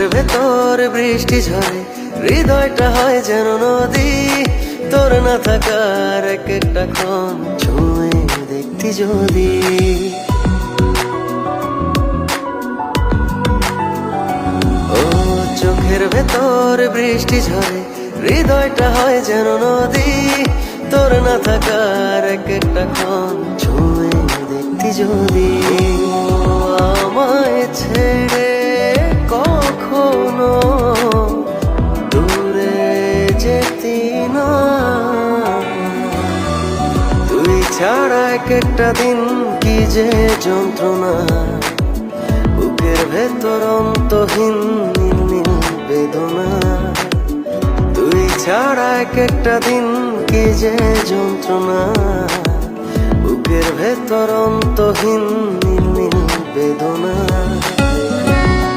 চোখের ভেতর বৃষ্টি ঝরে, হৃদয়টা হয় যেন নদী। তোর না থাকার এক একটা ক্ষণ ছুঁয়ে দেখতি যদি। ও চোখের ভেতর বৃষ্টি ঝরে, হৃদয়টা হয় যেন নদী। তোর না থাকার এক একটা ক্ষণ ছুঁয়ে দেখতি যদি। আমায় ছেড়ে কখনো দূরে যেতি না, তুই ছাড়া এক একটা দিন কি যে যন্ত্রণা। বুকের ভেতর অন্তহীন নীল বেদনা, তুই ছাড়া এক একটা দিন কি যে যন্ত্রণা। বুকের ভেতর অন্তহীন নীল বেদনা।